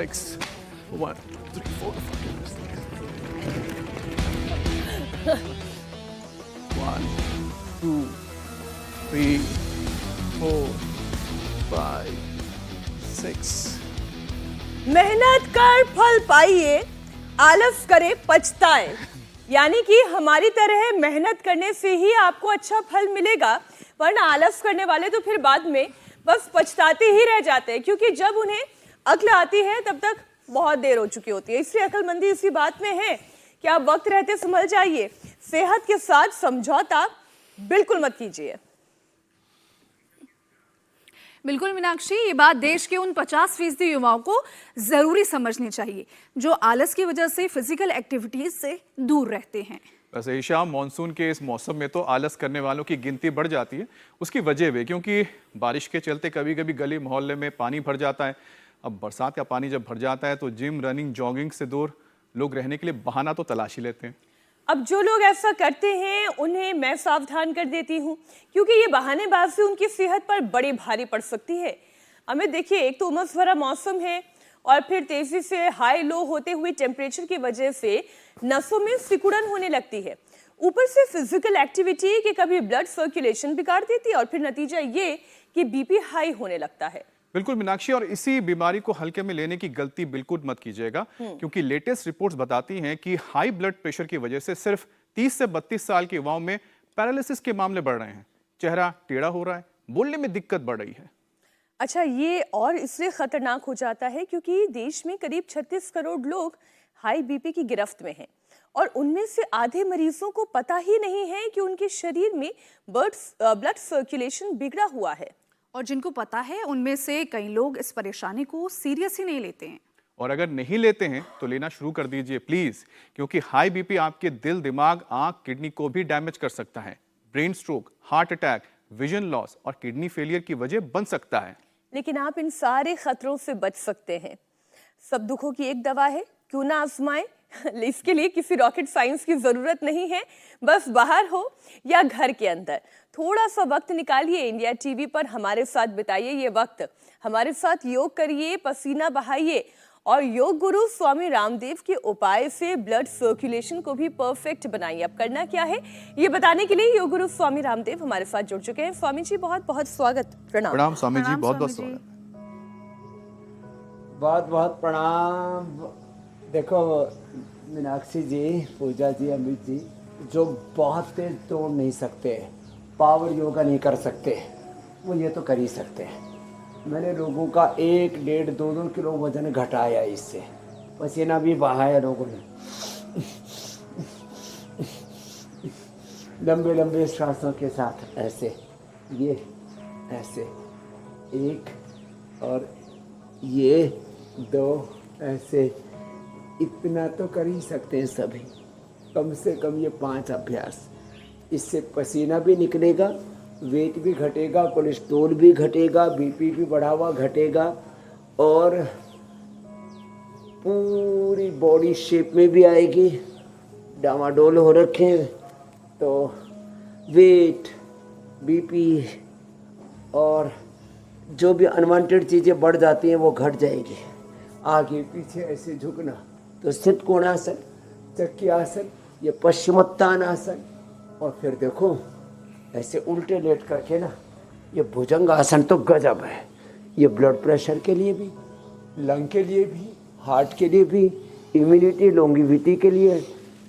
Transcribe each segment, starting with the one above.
6 1 3 4 1 2 3 4 5 6। मेहनत कर फल पाइए, आलस करे पछताए। यानी कि हमारी तरह मेहनत करने से ही आपको अच्छा फल मिलेगा, वरना आलस करने वाले तो फिर बाद में बस पछताते ही रह जाते हैं, क्योंकि जब उन्हें अक्ल आती है तब तक बहुत देर हो चुकी होती है। इसलिए अक्लमंदी इसी बात में है कि आप वक्त रहते संभल जाइए, सेहत के साथ समझौता बिल्कुल मत कीजिए। बिल्कुल मीनाक्षी, ये बात देश के उन 50% युवाओं को जरूरी समझनी चाहिए जो आलस की वजह से फिजिकल एक्टिविटीज से दूर रहते हैं। वैसे ईशा, मानसून के इस मौसम में तो आलस करने वालों की गिनती बढ़ जाती है। उसकी वजह भी क्योंकि बारिश के चलते कभी कभी गली मोहल्ले में पानी भर जाता है। अब बरसात का पानी जब भर जाता है तो जिम, रनिंग, जॉगिंग से दूर लोग रहने के लिए बहाना तो तलाश ही लेते हैं। अब जो लोग ऐसा करते हैं उन्हें मैं सावधान कर देती हूँ, क्योंकि ये बहानेबाजी उनकी सेहत पर बड़ी भारी पड़ सकती है। अमित, देखिए, एक तो उमस भरा मौसम है और फिर तेजी से हाई लो होते हुए टेम्परेचर की वजह से नसों में सिकुड़न होने लगती है। ऊपर से फिजिकल एक्टिविटी के कभी ब्लड सर्कुलेशन बिगाड़ देती है और फिर नतीजा ये कि बीपी हाई होने लगता है। बिल्कुल मीनाक्षी, और इसी बीमारी को हल्के में लेने की गलती बिल्कुल मत कीजिएगा, क्योंकि लेटेस्ट रिपोर्ट्स बताती हैं कि हाई ब्लड प्रेशर की वजह से सिर्फ 30 से 32 साल के युवाओं में पैरालिसिस के मामले बढ़ रहे हैं। चेहरा टेढ़ा हो रहा है, बोलने में दिक्कत बढ़ रही है। अच्छा, ये और इसलिए खतरनाक हो जाता है क्योंकि देश में करीब 36 करोड़ लोग हाई बीपी की गिरफ्त में हैं और उनमें से आधे मरीजों को पता ही नहीं है कि उनके शरीर में ब्लड सर्कुलेशन बिगड़ा हुआ है। और जिनको पता है उनमें से कई लोग इस परेशानी को सीरियस ही नहीं लेते हैं। और अगर नहीं लेते हैं तो लेना शुरू कर दीजिए प्लीज, क्योंकि हाई बीपी आपके दिल, दिमाग, आंख, किडनी को भी डैमेज कर सकता है। Brain stroke, heart attack, vision loss और किडनी फेलियर की वजह बन सकता है। लेकिन आप इन सारे खतरों से बच सकते हैं। सब दुखों की एक दवा है, क्यों ना आजमाएं। इसके लिए किसी रॉकेट साइंस की जरूरत नहीं है। बस बाहर हो या घर के अंदर थोड़ा सा वक्त निकालिए, इंडिया टीवी पर हमारे साथ बिताइए ये वक्त। हमारे साथ योग करिए, पसीना बहाइए और योग गुरु स्वामी रामदेव के उपाय से ब्लड सर्कुलेशन को भी परफेक्ट बनाइए। अब करना क्या है ये बताने के लिए योग गुरु स्वामी रामदेव हमारे साथ जुड़ चुके हैं। स्वामी जी, बहुत बहुत स्वागत। प्रणाम। प्रणाम स्वामी जी, प्रणाम बहुत बहुत स्वामी जी। स्वागत। बहुत बहुत प्रणाम। देखो मीनाक्षी जी, पूजा जी, अमित जी, जो बहुत तेज दौड़ नहीं सकते, पावर योगा नहीं कर सकते, वो ये तो कर ही सकते हैं। मैंने लोगों का 1, 1.5, 2 किलो वजन घटाया, इससे पसीना भी बहाया लोगों ने। लंबे लंबे सांसों के साथ ऐसे, ये ऐसे 1 और ये 2, ऐसे इतना तो कर ही सकते हैं सभी। कम से कम ये 5 अभ्यास, इससे पसीना भी निकलेगा, वेट भी घटेगा, कोलेस्ट्रॉल भी घटेगा, बीपी भी बढ़ा हुआ घटेगा और पूरी बॉडी शेप में भी आएगी। डामाडोल हो रखे तो वेट, बीपी और जो भी अनवांटेड चीज़ें बढ़ जाती हैं वो घट जाएगी। आगे पीछे ऐसे झुकना तो सिद्ध कोणासन, चक्की आसन, ये पश्चिमोत्तान आसन, और फिर देखो ऐसे उल्टे लेट करके ना, ये भुजंग आसन तो गजब है। ये ब्लड प्रेशर के लिए भी, लंग के लिए भी, हार्ट के लिए भी, इम्यूनिटी, लॉन्गिविटी के लिए,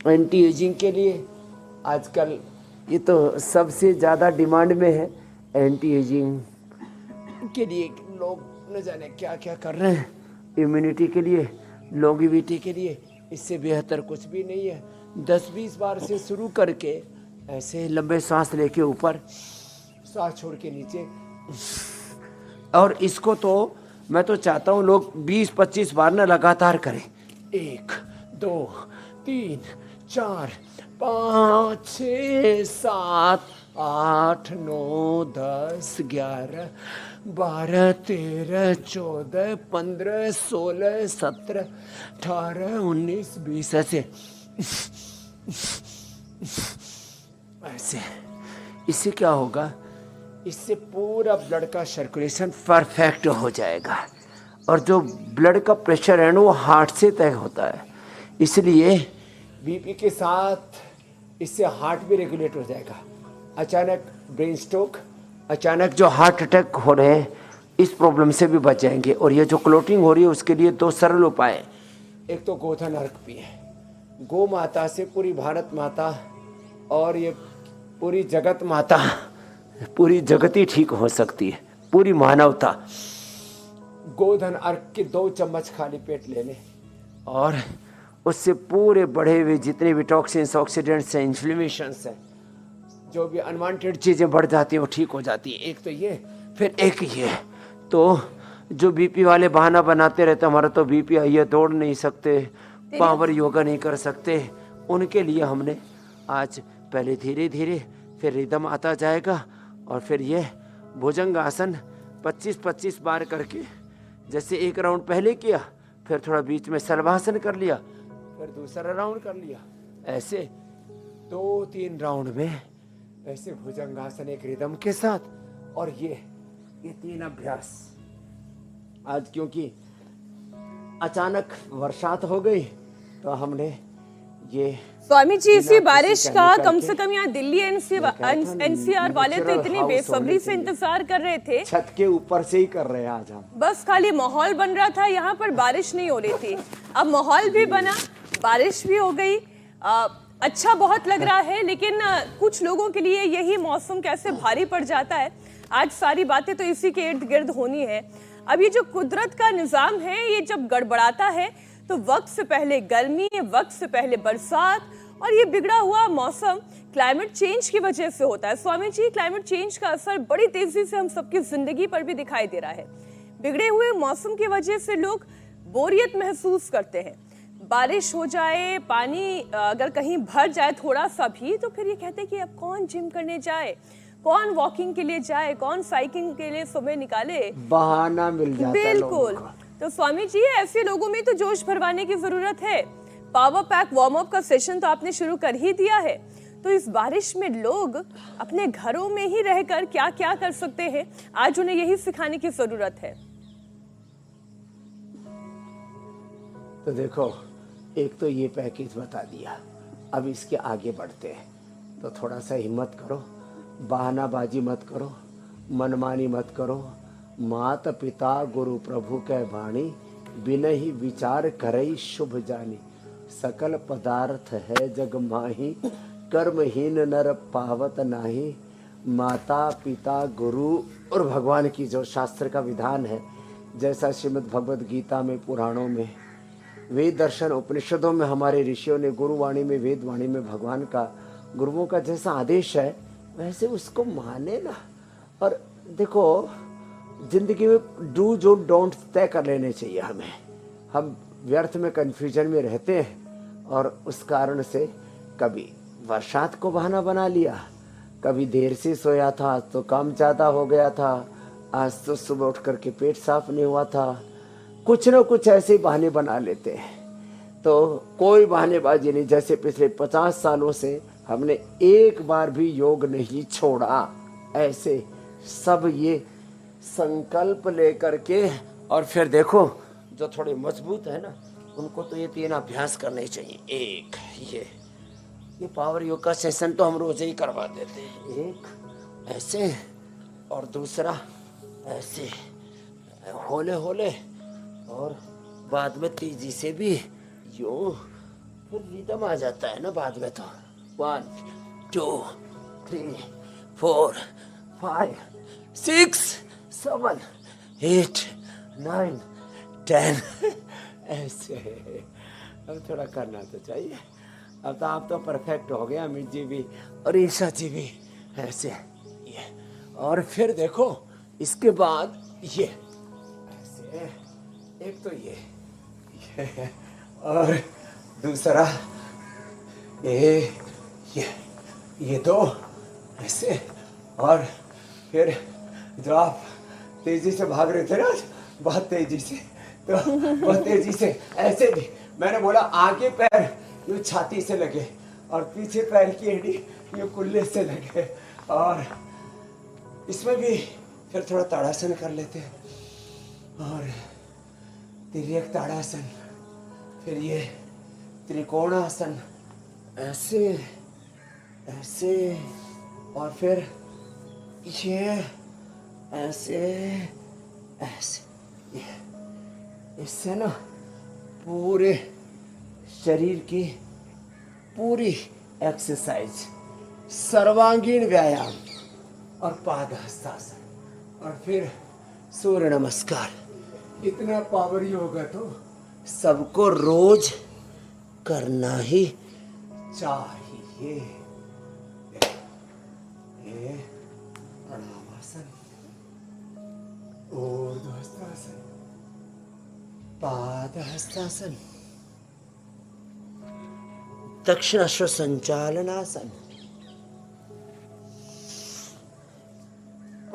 एंटी एजिंग के लिए। आजकल ये तो सबसे ज़्यादा डिमांड में है। एंटी एजिंग के लिए लोग न जाने क्या क्या कर रहे हैं, इम्यूनिटी के लिए, लॉन्गिविटी के लिए। इससे बेहतर कुछ भी नहीं है। 10-20 बार से शुरू करके ऐसे लंबे सांस लेके ऊपर, सांस छोड़ के नीचे, और इसको तो मैं तो चाहता हूँ लोग 20-25 बार ना लगातार करें। 1, 2, 3, 4, 5, 6, 7, 8, 9, 10, 11, 12, 13, 14, 15, 16, 17, 18, 19, 20 ऐसे ऐसे। इससे क्या होगा, इससे पूरा ब्लड का सर्कुलेशन परफेक्ट हो जाएगा और जो ब्लड का प्रेशर है ना वो हार्ट से तय होता है। इसलिए बीपी के साथ इससे हार्ट भी रेगुलेट हो जाएगा। अचानक ब्रेन स्ट्रोक, अचानक जो हार्ट अटैक हो रहे हैं, इस प्रॉब्लम से भी बच जाएंगे। और ये जो क्लोटिंग हो रही है उसके लिए 2 सरल उपाय हैं। एक तो गोधन अर्घ पिए, गौ माता से पूरी भारत माता और ये पूरी जगत माता, पूरी जगत ही ठीक हो सकती है, पूरी मानवता। गोधन अर्घ के 2 चम्मच खाली पेट ले लें और उससे पूरे बढ़े हुए जितने भी टॉक्सिन्स, ऑक्सीडेंट्स हैं, इन्फ्लेमेशंस हैं, जो भी अनवांटेड चीज़ें बढ़ जाती हैं वो ठीक हो जाती है। एक तो ये, फिर एक ये। तो जो बीपी वाले बहाना बनाते रहते, हमारा तो बीपी आई है, दौड़ नहीं सकते, पावर योगा नहीं कर सकते, उनके लिए हमने आज पहले धीरे धीरे फिर रिदम आता जाएगा और फिर ये भुजंग आसन 25-25 बार करके, जैसे एक राउंड पहले किया, फिर थोड़ा बीच में शलभासन कर लिया, फिर दूसरा राउंड कर लिया, ऐसे 2-3 राउंड में ऐसे भुजंगासन एक रिदम के साथ। और ये 3 अभ्यास आज क्योंकि अचानक बरसात हो गई तो हमने ये स्वामी जी इसी बारिश का कम से कम यहाँ दिल्ली एनसीआर वाले तो इतनी बेसब्री से इंतजार कर रहे थे। छत के ऊपर से ही कर रहे हैं आज हम। बस खाली माहौल बन रहा था, यहाँ पर बारिश नहीं हो रही थी। अब माहौल भी बना, बारिश भी हो गई, अच्छा बहुत लग रहा है। लेकिन कुछ लोगों के लिए यही मौसम कैसे भारी पड़ जाता है, आज सारी बातें तो इसी के इर्द गिर्द होनी है। अब ये जो कुदरत का निजाम है, ये जब गड़बड़ाता है तो वक्त से पहले गर्मी, वक्त से पहले बरसात, और ये बिगड़ा हुआ मौसम क्लाइमेट चेंज की वजह से होता है। स्वामी जी, क्लाइमेट चेंज का असर बड़ी तेजी से हम सबकी जिंदगी पर भी दिखाई दे रहा है। बिगड़े हुए मौसम की वजह से लोग बोरियत महसूस करते हैं। बारिश हो जाए, पानी अगर कहीं भर जाए थोड़ा सा भी, तो फिर ये कहते हैं कि अब कौन जिम करने जाए, कौन वॉकिंग के लिए जाए, कौन साइकिलिंग के लिए सुबह निकाले, बहाना मिल जाता है। बिल्कुल। तो स्वामी जी, ऐसे लोगों में तो जोश भरवाने की जरूरत है। पावर पैक वार्म अप का सेशन तो आपने शुरू कर ही दिया है, तो इस बारिश में लोग अपने घरों में ही रहकर क्या क्या कर सकते हैं, आज उन्हें यही सिखाने की जरूरत है। तो देखो, एक तो ये पैकेज बता दिया, अब इसके आगे बढ़ते हैं। तो थोड़ा सा हिम्मत करो, बहानाबाजी मत करो, मनमानी मत करो। माता पिता गुरु प्रभु कह वाणी, बिन ही विचार करई शुभ जानी। सकल पदार्थ है जग माही, कर्महीन नर पावत नाही। माता पिता गुरु और भगवान की जो शास्त्र का विधान है, जैसा श्रीमद् भगवद गीता में, पुराणों में, वेद दर्शन उपनिषदों में हमारे ऋषियों ने, गुरुवाणी में, वेदवाणी में भगवान का, गुरुओं का जैसा आदेश है, वैसे उसको माने ना। और देखो, जिंदगी में डू जो डोंट तय कर लेने चाहिए हमें। हम व्यर्थ में कन्फ्यूजन में रहते हैं और उस कारण से कभी बरसात को बहाना बना लिया, कभी देर से सोया था तो काम ज़्यादा हो गया था, आज तो सुबह उठ करके पेट साफ नहीं हुआ था, कुछ न कुछ ऐसे बहाने बना लेते हैं। तो कोई बहानेबाजी नहीं। जैसे पिछले 50 सालों से हमने एक बार भी योग नहीं छोड़ा, ऐसे सब ये संकल्प लेकर के। और फिर देखो, जो थोड़े मजबूत है ना, उनको तो ये 3 अभ्यास करने चाहिए। एक ये पावर योग का सेशन तो हम रोज ही करवा देते हैं। एक ऐसे और दूसरा ऐसे, होले होले, और बाद में तेजी से भी यूं, फिर रिदम आ जाता है ना बाद में। तो 1 2 3 4 5 6 7 8 9 10 ऐसे। अब थोड़ा करना तो चाहिए। अब तो आप तो परफेक्ट हो गए, अमित जी भी और ईशा जी भी ऐसे ये। और फिर देखो, इसके बाद ये ऐसे, एक तो ये और दूसरा ये 2 ऐसे। और फिर जो आप तेजी से भाग रहे थे ना, बहुत तेजी से, तो बहुत तेजी से ऐसे भी, मैंने बोला आगे पैर यूँ छाती से लगे और पीछे पैर की एड़ी यूँ कुल्ले से लगे। और इसमें भी फिर थोड़ा ताड़ासन कर लेते हैं। और तिर्यक ताड़ासन, फिर ये त्रिकोणासन, ऐसे ऐसे, और फिर ये ऐसे ऐसे। इससे ना पूरे शरीर की पूरी एक्सरसाइज, सर्वांगीण व्यायाम और पादहस्तासन, और फिर सूर्य नमस्कार। इतना पावर योगा तो सबको रोज करना ही चाहिए। ये प्रणामासन, ऊर्ध्वहस्तासन, पादहस्तासन, दक्षिणाश्व संचालनासन,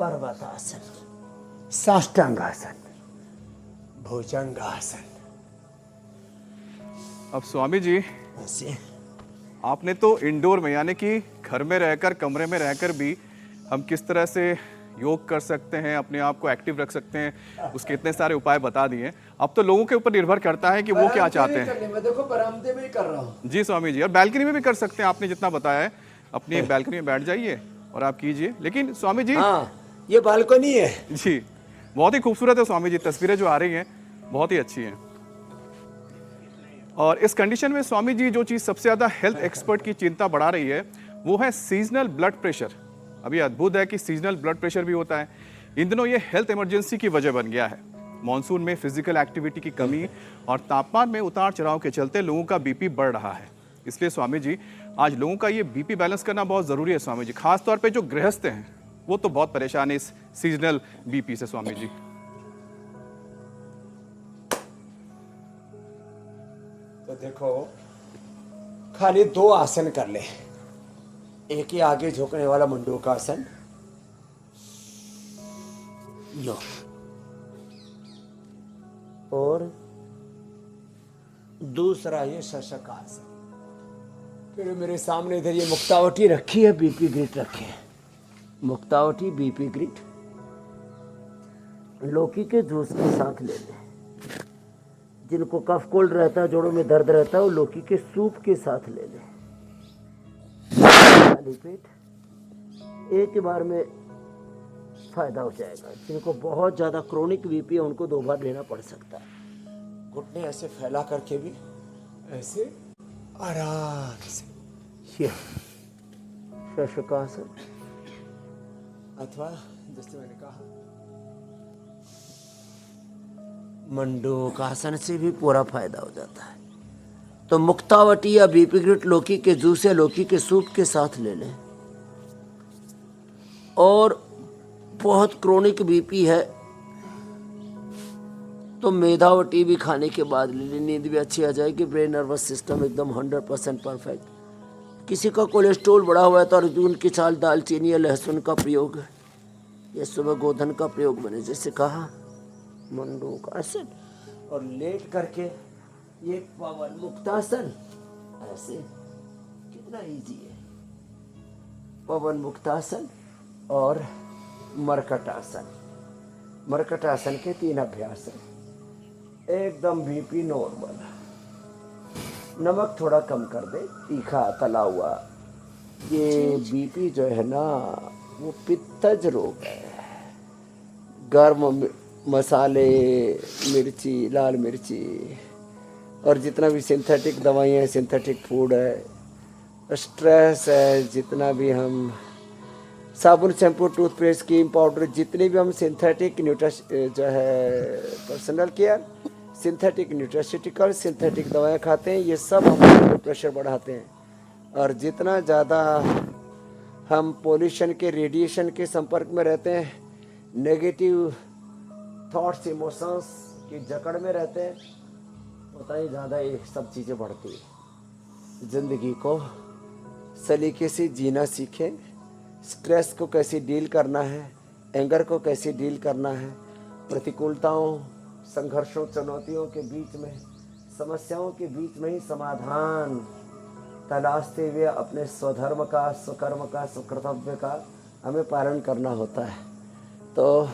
पर्वतासन, साष्टांगासन, भुजंगासन। अब स्वामी जी, ऐसे आपने तो इंडोर में यानी कि घर में रहकर, कमरे में रहकर भी हम किस तरह से योग कर सकते हैं, अपने आप को एक्टिव रख सकते हैं, उसके इतने सारे उपाय बता दिए। अब तो लोगों के ऊपर निर्भर करता है कि वो क्या चाहते हैं। मैं देखो बरामदे में ही कर रहा हूँ। जी स्वामी जी, और बैल्कनी में भी कर सकते हैं, आपने जितना बताया है। अपनी बैल्कनी में बैठ जाइए और आप कीजिए। लेकिन स्वामी जी, हाँ, ये बालकनी है जी, बहुत ही खूबसूरत है स्वामी जी, तस्वीरें जो आ रही हैं बहुत ही अच्छी हैं। और इस कंडीशन में स्वामी जी जो चीज़ सबसे ज़्यादा हेल्थ एक्सपर्ट की चिंता बढ़ा रही है वो है सीजनल ब्लड प्रेशर। अभी अद्भुत है कि सीजनल ब्लड प्रेशर भी होता है। इन दिनों ये हेल्थ इमरजेंसी की वजह बन गया है। मॉनसून में फिजिकल एक्टिविटी की कमी और तापमान में उतार चढ़ाव के चलते लोगों का बीपी बढ़ रहा है। इसलिए स्वामी जी, आज लोगों का ये बीपी बैलेंस करना बहुत ज़रूरी है स्वामी जी। खास तौर पे जो गृहस्थ हैं वो तो बहुत परेशान है इस सीजनल बीपी से स्वामी जी। तो देखो, खाली 2 आसन कर ले। एक ही आगे झुकने वाला मंडूकासन, यो, और दूसरा ये शशकासन। फिर मेरे सामने इधर ये मुक्तावटी रखी है, बीपी ग्रिट रखे है। मुक्तावटी, बीपी ग्रिट लौकी के जूस के साथ ले लें। जिनको कफ कोल्ड रहता है, जोड़ों में दर्द रहता है, वो लौकी के सूप के साथ ले लें। खाली पेट एक ही बार में फायदा हो जाएगा। जिनको बहुत ज़्यादा क्रोनिक बीपी है उनको 2 बार लेना पड़ सकता है। घुटने ऐसे फैला करके भी ऐसे आराम से, ये शशकासन, अथवा जैसे मैंने कहा मंडूकासन से भी पूरा फायदा हो जाता है। तो मुक्तावटी या बीपी ग्रिट लौकी के जूस या लौकी के सूप के साथ ले लें। और बहुत क्रोनिक बीपी है तो मेधावटी भी खाने के बाद ले लें। नींद भी अच्छी आ जाएगी, ब्रेन नर्वस सिस्टम एकदम 100% परफेक्ट। किसी का कोलेस्ट्रोल बढ़ा हुआ है तो अर्जुन की छाल, दालचीनी या लहसुन का प्रयोग, या सुबह गोधन का प्रयोग मैंने जैसे कहा, मंडूकासन। और लेट करके ये पवन मुक्तासन, ऐसे कितना इजी है। पवन मुक्तासन और मरकटासन। मरकटासन के 3 अभ्यास हैं। एकदम बीपी नॉर्मल, नमक थोड़ा कम कर दे, तीखा तला हुआ। ये बीपी जो है ना वो पित्तज रोग है। गर्म मसाले, मिर्ची, लाल मिर्ची और जितना भी सिंथेटिक दवाइयाँ हैं, सिंथेटिक फूड है, स्ट्रेस है, जितना भी हम साबुन, शैम्पू, टूथपेस्ट, क्रीम, पाउडर, जितने भी हम सिंथेटिक जो है personal care, synthetic nutraceutical, synthetic दवाएं खाते हैं, ये सब हमारा ब्लड प्रेशर बढ़ाते हैं। और जितना ज़्यादा हम पोल्यूशन के, रेडिएशन के संपर्क में रहते हैं, नेगेटिव थॉट्स, इमोशंस की जकड़ में रहते हैं, उतना ही ज़्यादा ये सब चीज़ें बढ़ती है। ज़िंदगी को सलीके से जीना सीखें। स्ट्रेस को कैसे डील करना है, एंगर को कैसे डील करना है, प्रतिकूलताओं, संघर्षों, चुनौतियों के बीच में, समस्याओं के बीच में ही समाधान तलाशते हुए अपने स्वधर्म का, स्वकर्म का, स्वकर्तव्य का हमें पालन करना होता है। तो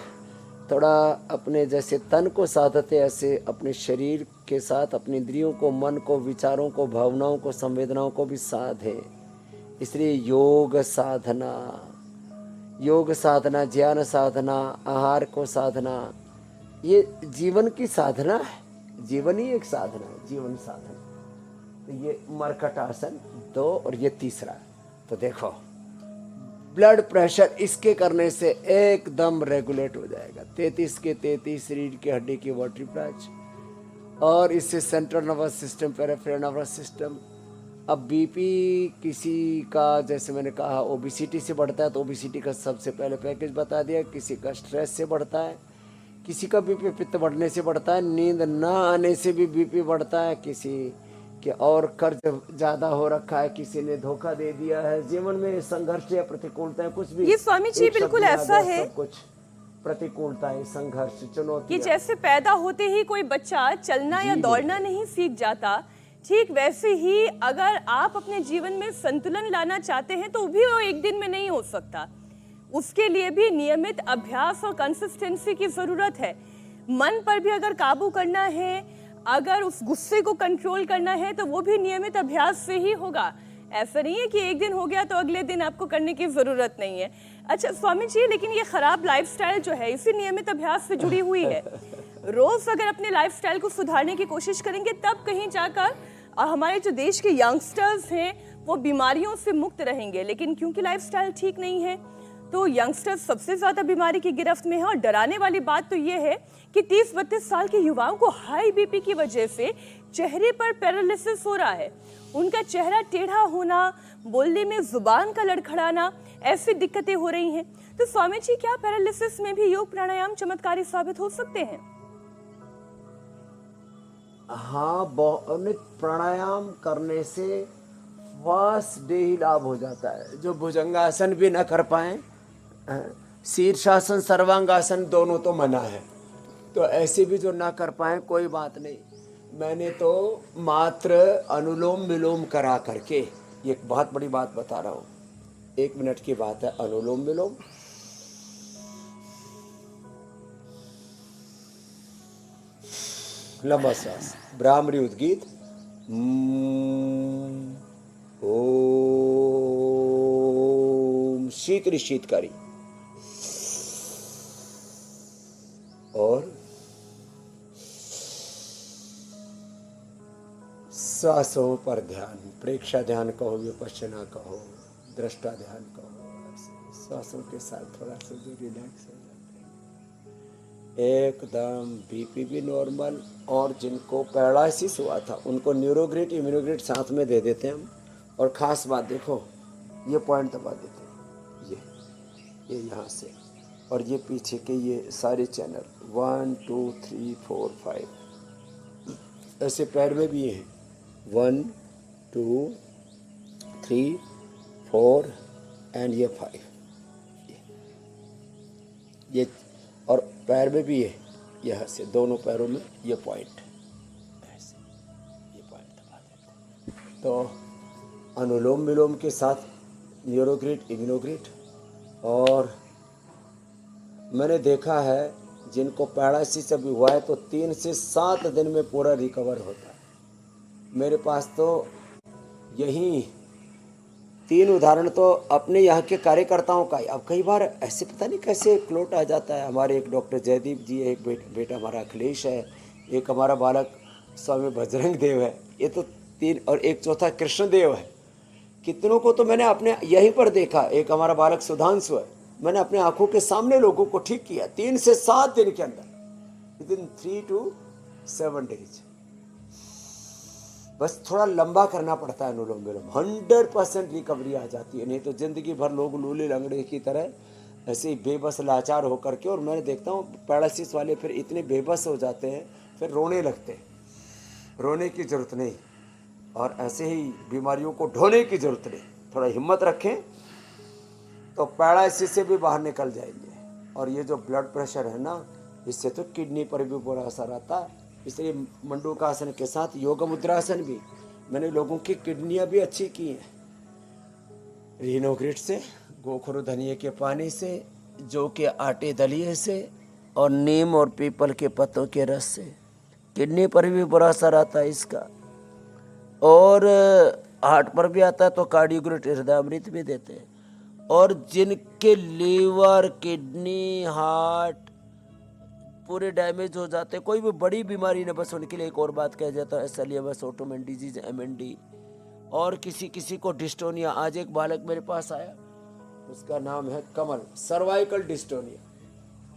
थोड़ा अपने जैसे तन को साधते ऐसे अपने शरीर के साथ अपने इंद्रियों को, मन को, विचारों को, भावनाओं को, संवेदनाओं को भी साधे। इसलिए योग साधना, ज्ञान साधना, आहार को साधना, ये जीवन की साधना है। जीवन ही एक साधना है, जीवन साधना। तो ये मरकट आसन 2 और ये तीसरा। तो देखो ब्लड प्रेशर इसके करने से एकदम रेगुलेट हो जाएगा। 33 के 33 रीढ़ की हड्डी की वर्टिब्राज, और इससे central nervous system, peripheral nervous system. अब बीपी किसी का, जैसे मैंने कहा, ओबिसिटी से बढ़ता है तो ओबिसिटी का सबसे पहले पैकेज बता दिया। किसी का स्ट्रेस से बढ़ता है, किसी का बीपी पित्त बढ़ने से बढ़ता है, नींद ना आने से भी बीपी बढ़ता है, किसी के और कर्ज ज्यादा हो रखा है, किसी ने धोखा दे दिया है, जीवन में संघर्ष या प्रतिकूलता है, कुछ भी। ये स्वामी जी बिल्कुल ऐसा है, सब कुछ प्रतिकूलता है, संघर्ष, चुनौती। कि जैसे पैदा होते ही कोई बच्चा चलना या दौड़ना नहीं सीख जाता, ठीक वैसे ही अगर आप अपने जीवन में संतुलन लाना चाहते हैं तो भी वो एक दिन में नहीं हो सकता। उसके लिए भी नियमित अभ्यास और कंसिस्टेंसी की जरूरत है। मन पर भी अगर काबू करना है, अगर उस गुस्से को कंट्रोल करना है, तो वो भी नियमित अभ्यास से ही होगा। ऐसा नहीं है कि एक दिन हो गया तो अगले दिन आपको करने की जरूरत नहीं है। अच्छा स्वामी जी, लेकिन ये खराब लाइफस्टाइल जो है इसी नियमित अभ्यास से जुड़ी हुई है। रोज अगर अपने लाइफस्टाइल को सुधारने की कोशिश करेंगे तब कहीं जाकर हमारे जो देश के यंगस्टर्स हैं वो बीमारियों से मुक्त रहेंगे। लेकिन क्योंकि लाइफस्टाइल ठीक नहीं है तो यंगस्टर्स सबसे ज्यादा बीमारी की गिरफ्त में है। और डराने वाली बात तो ये है कि 30-32 साल के युवाओं को हाई बीपी की वजह से चेहरे पर पैरालिसिस हो रहा है। उनका चेहरा टेढ़ा होना, बोलने में जुबान का लड़खड़ाना, ऐसी दिक्कतें हो रही हैं। तो स्वामी जी, क्या पैरालिसिस में भी योग प्राणायाम चमत्कारी साबित हो सकते हैं? हाँ, बहुत प्राणायाम करने से फर्स्ट डे ही लाभ हो जाता है। जो भुजंगासन भी न कर पाए, शीर्षासन, सर्वांगासन दोनों तो मना है, तो ऐसे भी जो ना कर पाए कोई बात नहीं। मैंने तो मात्र अनुलोम विलोम करा करके, ये बहुत बड़ी बात बता रहा हूँ, 1 मिनट की बात है। अनुलोम विलोम, लंबा श्वास, ब्राह्मरी उद्गीत, ओम, शीतली शीतकारी, और श्वासों पर ध्यान, प्रेक्षा ध्यान कहो, विपश्यना कहो, दृष्टा ध्यान कहो। श्वासों के साथ थोड़ा सा जो रिलैक्स हो जाते हैं, एकदम बीपी भी नॉर्मल। और जिनको पैरालिसिस हुआ था उनको न्यूरोग्रिड, इम्यूनोग्रिड साथ में दे देते हैं हम। और ख़ास बात देखो, ये पॉइंट दबा देते हैं, ये यहाँ से, और ये पीछे के ये सारे चैनल 1 2 3 4 5 ऐसे पैर में भी हैं, 1 2 3 4 एंड ये 5, ये, और पैर में भी है, यहाँ से दोनों पैरों में ये पॉइंट, ऐसे ये पॉइंट दबा देते हैं। तो अनुलोम विलोम के साथ न्यूरोग्रिड, इम्यूनोग्रिड। और मैंने देखा है जिनको पैरालिसिस अभी हुआ है तो 3 से 7 दिन में पूरा रिकवर होता है। मेरे पास तो यही 3 उदाहरण तो अपने यहाँ के कार्यकर्ताओं का ही। अब कई बार ऐसे पता नहीं कैसे क्लोट आ जाता है। हमारे एक डॉक्टर जयदीप जी है, एक बेटा हमारा अखिलेश है, एक हमारा बालक स्वामी बजरंग देव है, ये तो 3, और एक चौथा कृष्णदेव है। कितनों को तो मैंने अपने यहीं पर देखा। एक हमारा बालक सुधांशु है, मैंने अपने आंखों के सामने लोगों को ठीक किया 3 से 7 दिन के अंदर, विदिन 3 to 7 days। बस थोड़ा लंबा करना पड़ता है अनुलोम विलोम, 100% रिकवरी आ जाती है। नहीं तो जिंदगी भर लोग लूले लंगड़े की तरह ऐसे ही बेबस लाचार होकर के, और मैं देखता हूँ पैरालिसिस वाले फिर इतने बेबस हो जाते हैं, फिर रोने लगते हैं। रोने की जरूरत नहीं, और ऐसे ही बीमारियों को ढोने की जरूरत नहीं। थोड़ा हिम्मत रखें तो पैरालिसिस से भी बाहर निकल जाएंगे। और ये जो ब्लड प्रेशर है ना, इससे तो किडनी पर भी बुरा असर आता है। इसलिए मंडूकासन के साथ योग मुद्रासन भी मैंने लोगों की किडनियां भी अच्छी की हैं। रीनोग्रिड से, गोखरू धनिये के पानी से, जौ के आटे दलिए से, और नीम और पीपल के पत्तों के रस से किडनी पर भी बुरा असर आता है इसका, और हार्ट पर भी आता है तो कार्डियोग्रेट हृदय अमृत भी देते हैं। और जिनके लीवर, किडनी, हार्ट पूरे डैमेज हो जाते हैं, कोई भी बड़ी बीमारी न, बस उनके लिए एक और बात कह जाता है एसएलईएमएस, ऑटोइम्यून डिजीज, एमएनडी, और किसी को डिस्टोनिया। आज एक बालक मेरे पास आया, उसका नाम है कमल, सर्वाइकल डिस्टोनिया,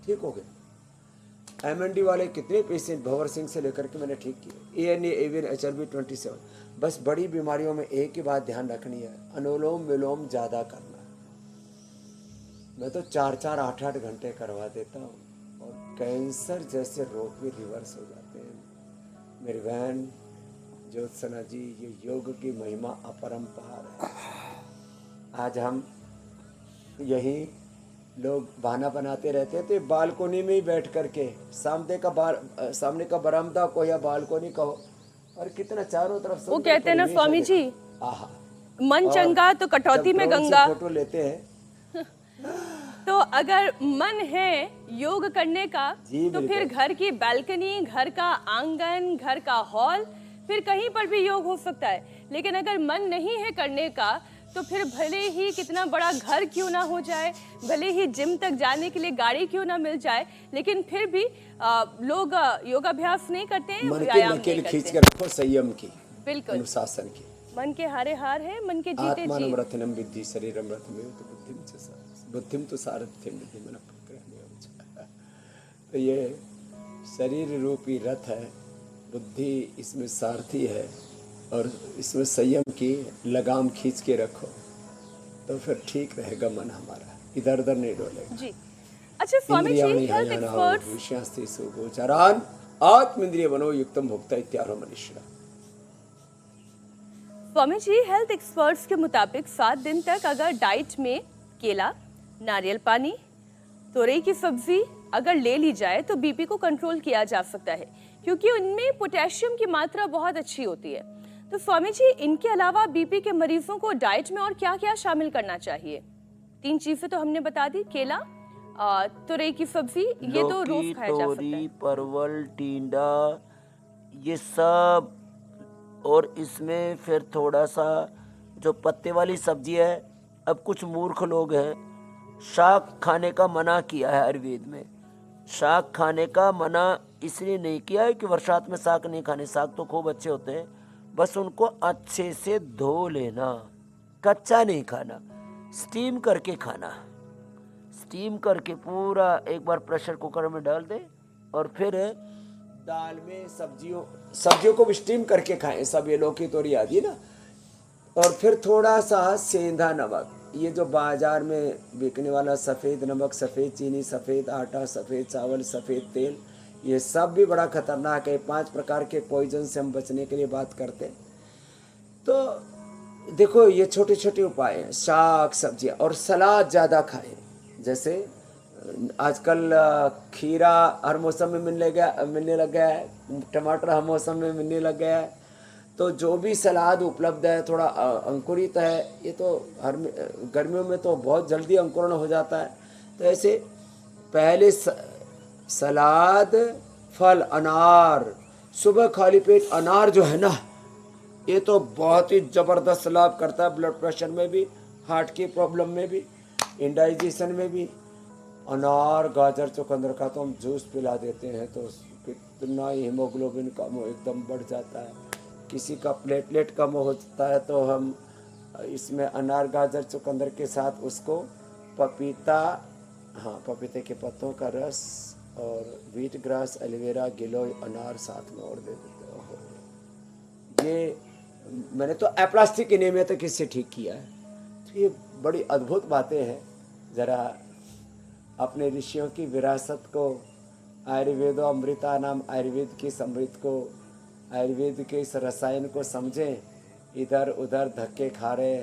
ठीक हो गया। एमएनडी वाले कितने पेशेंट भंवर सिंह से लेकर के मैंने ठीक किए, एएनए, एवीएन, HRV 27। बस बड़ी बीमारियों में एक ही बात ध्यान रखनी है, अनुलोम विलोम ज़्यादा करना। मैं तो 4-4, 8-8 घंटे करवा देता हूँ, और कैंसर जैसे रोग भी रिवर्स हो जाते हैं। मेरी बहन ज्योत्सना जी, ये योग की महिमा अपरंपार है। आज हम यही लोग बहाना बनाते रहते हैं, तो बालकोनी में ही बैठ करके सामने का बरामदा को या बालकोनी कहो, और कितना चारों तरफ वो कहते हैं ना स्वामी जी, आहा, मन चंगा तो कटौती में गंगा। फोटो लेते हैं तो अगर मन है योग करने का, तो फिर घर की बालकनी, घर का आंगन, घर का हॉल, फिर कहीं पर भी योग हो सकता है। लेकिन अगर मन नहीं है करने का, तो फिर भले ही कितना बड़ा घर क्यों ना हो जाए, भले ही जिम तक जाने के लिए गाड़ी क्यों ना मिल जाए, लेकिन फिर भी लोग योगाभ्यास नहीं करते हैं, व्यायाम नहीं करते। खींच कर रखो संयम की, बिल्कुल, अनुशासन की। मन के हारे हार है, मन के जीते जी। आत्मानं रथनं विद्धि शरीरं रथमेव तो बुद्धिम तो सारथ्यम विद्धि मन प्रकृति। तो ये शरीर रूपी रथ है, बुद्धि इसमें सारथी है, और इसमें संयम की लगाम खींच के रखो तो फिर ठीक रहेगा मन हमारा, इधर उधर नहीं डोलेगा जी। अच्छा स्वामी जी, हेल्थ एक्सपर्ट्स, विषयास्ते सुगोचरान आत्मेंद्रिय मनो युक्तम भोक्ता इत्यारो मनुष्य। स्वामी जी, हेल्थ एक्सपर्ट्स के मुताबिक 7 दिन तक अगर डाइट में केला, नारियल पानी, तोरई की सब्जी अगर ले ली जाए तो बीपी को कंट्रोल किया जा सकता है, क्योंकि उनमें पोटेशियम की मात्रा बहुत अच्छी होती है। तो स्वामी जी, इनके अलावा बीपी के मरीजों को डाइट में और क्या-क्या शामिल करना चाहिए? 3 चीजें तो हमने बता दी, केला, तोरई की सब्जी, ये तो रोज खाया जा सकता है, परवल, टिंडा, ये सब, और इसमें फिर थोड़ा सा जो पत्ते वाली सब्जी है। अब कुछ मूर्ख लोग हैं, शाक खाने का मना किया है आयुर्वेद में। शाक खाने का मना इसलिए नहीं किया है कि बरसात में साग नहीं खाने, साग तो खूब अच्छे होते हैं, बस उनको अच्छे से धो लेना, कच्चा नहीं खाना, स्टीम करके खाना। स्टीम करके पूरा एक बार प्रेशर कुकर में डाल दे, और फिर दाल में सब्जियों को भी स्टीम करके खाएं, सब ये लौकी तोरी आदि ना। और फिर थोड़ा सा सेंधा नमक, ये जो बाजार में बिकने वाला सफ़ेद नमक, सफ़ेद चीनी, सफ़ेद आटा, सफ़ेद चावल, सफ़ेद तेल, ये सब भी बड़ा खतरनाक है। 5 प्रकार के पॉइजन से हम बचने के लिए बात करते हैं। तो देखो, ये छोटे छोटे उपाय हैं, साग सब्जियाँ, और सलाद ज़्यादा खाएं। जैसे आजकल खीरा हर मौसम में मिलने लग गया है, टमाटर हर मौसम में मिलने लग गया है। तो जो भी सलाद उपलब्ध है, थोड़ा अंकुरित है, ये तो हर गर्मियों में तो बहुत जल्दी अंकुरण हो जाता है। तो ऐसे पहले सलाद, फल, अनार, सुबह खाली पेट अनार जो है ना, ये तो बहुत ही ज़बरदस्त लाभ करता है, ब्लड प्रेशर में भी, हार्ट की प्रॉब्लम में भी, इंडाइजेशन में भी। अनार, गाजर, चुकंदर का तो हम जूस पिला देते हैं, तो कितना हीमोग्लोबिन कम एकदम बढ़ जाता है। किसी का प्लेटलेट कम होता है तो हम इसमें अनार, गाजर, चुकंदर के साथ उसको पपीता, पपीते के पत्तों का रस और व्हीट ग्रास, एलोवेरा, गिलोय, अनार साथ में और दे देते हो। ये मैंने तो एप्लास्टिक एनीमिया तक इससे ठीक किया है। तो ये बड़ी अद्भुत बातें हैं। ज़रा अपने ऋषियों की विरासत को, आयुर्वेदो अमृता नाम, आयुर्वेद की समृद्ध को, आयुर्वेद के इस रसायन को समझें। इधर उधर धक्के खा रहे,